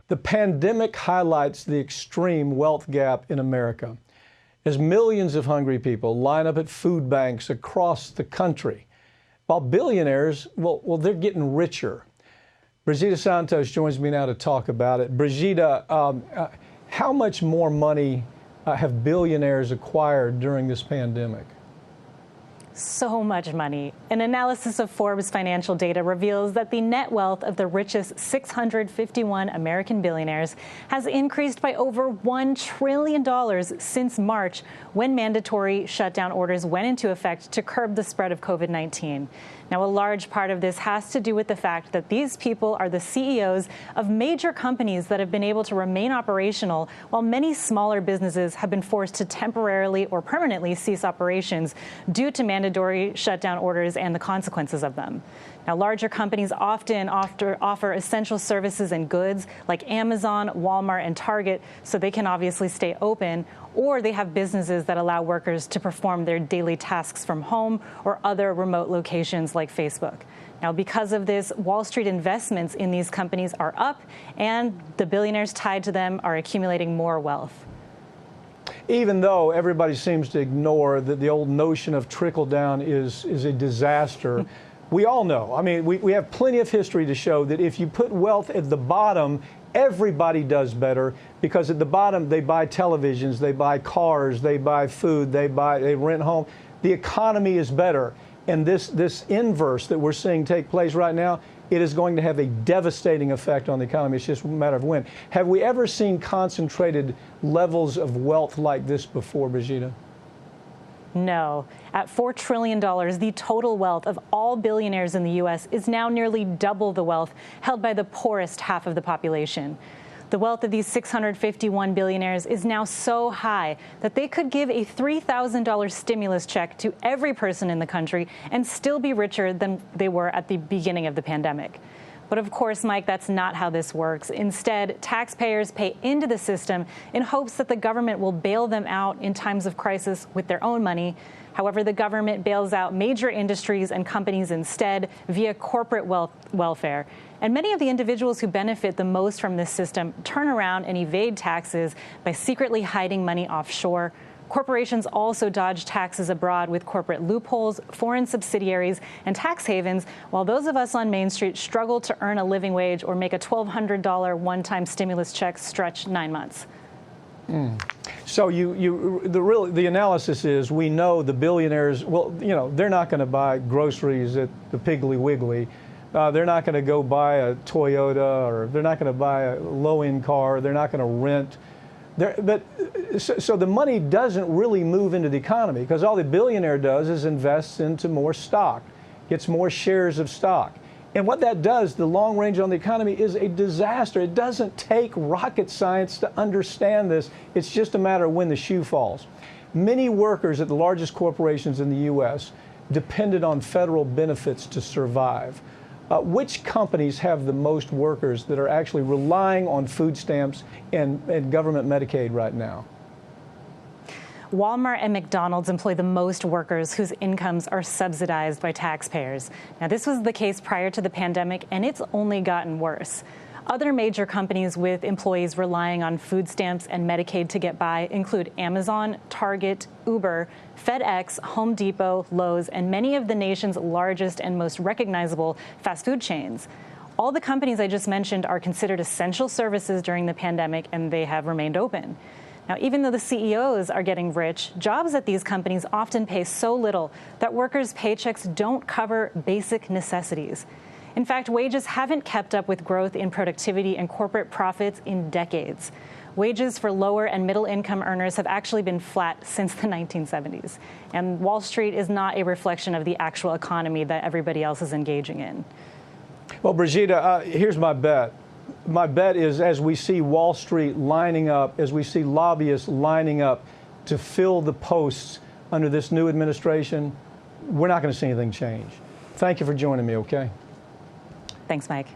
The pandemic highlights the extreme wealth gap in America as millions of hungry people line up at food banks across the country, while billionaires, well, they're getting richer. Brigida Santos joins me now to talk about it. Brigida, how much more money have billionaires acquired during this pandemic? So much money. An analysis of Forbes financial data reveals that the net wealth of the richest 651 American billionaires has increased by over $1 trillion since March, when mandatory shutdown orders went into effect to curb the spread of COVID-19. Now, a large part of this has to do with the fact that these people are the CEOs of major companies that have been able to remain operational, while many smaller businesses have been forced to temporarily or permanently cease operations due to mandatory shutdown orders and the consequences of them. Now, larger companies often offer essential services and goods like Amazon, Walmart, and Target, so they can obviously stay open, or they have businesses that allow workers to perform their daily tasks from home or other remote locations like Facebook. Now, because of this, Wall Street investments in these companies are up, and the billionaires tied to them are accumulating more wealth. Even though everybody seems to ignore that the old notion of trickle down is a disaster, we all know. I mean, we have plenty of history to show that if you put wealth at the bottom, everybody does better, because at the bottom they buy televisions, they buy cars, they buy food, they rent home. The economy is better. And this inverse that we're seeing take place right now, it is going to have a devastating effect on the economy. It's just a matter of when. Have we ever seen concentrated levels of wealth like this before, Brigida? No. At $4 trillion, the total wealth of all billionaires in the U.S. is now nearly double the wealth held by the poorest half of the population. The wealth of these 651 billionaires is now so high that they could give a $3,000 stimulus check to every person in the country and still be richer than they were at the beginning of the pandemic. But of course, Mike, that's not how this works. Instead, taxpayers pay into the system in hopes that the government will bail them out in times of crisis with their own money. However, the government bails out major industries and companies instead via corporate welfare. And many of the individuals who benefit the most from this system turn around and evade taxes by secretly hiding money offshore. Corporations also dodge taxes abroad with corporate loopholes, foreign subsidiaries, and tax havens, while those of us on Main Street struggle to earn a living wage or make a $1,200 one-time stimulus check stretch 9 months. So the analysis is, we know the billionaires, well, you know, they're not going to buy groceries at the Piggly Wiggly. They're not going to go buy a Toyota, or they're not going to buy a low-end car. They're not going to rent. So the money doesn't really move into the economy, because all the billionaire does is invests into more stock, gets more shares of stock. And what that does, the long range on the economy, is a disaster. It doesn't take rocket science to understand this. It's just a matter of when the shoe falls. Many workers at the largest corporations in the U.S. depended on federal benefits to survive. Which companies have the most workers that are actually relying on food stamps and government Medicaid right now? Walmart and McDonald's employ the most workers whose incomes are subsidized by taxpayers. Now, this was the case prior to the pandemic, and it's only gotten worse. Other major companies with employees relying on food stamps and Medicaid to get by include Amazon, Target, Uber, FedEx, Home Depot, Lowe's, and many of the nation's largest and most recognizable fast food chains. All the companies I just mentioned are considered essential services during the pandemic, and they have remained open. Now, even though the CEOs are getting rich, jobs at these companies often pay so little that workers' paychecks don't cover basic necessities. In fact, wages haven't kept up with growth in productivity and corporate profits in decades. Wages for lower and middle income earners have actually been flat since the 1970s. And Wall Street is not a reflection of the actual economy that everybody else is engaging in. Well, Brigida, here's my bet. My bet is, as we see Wall Street lining up, as we see lobbyists lining up to fill the posts under this new administration, we're not going to see anything change. Thank you for joining me, okay? Thanks, Mike.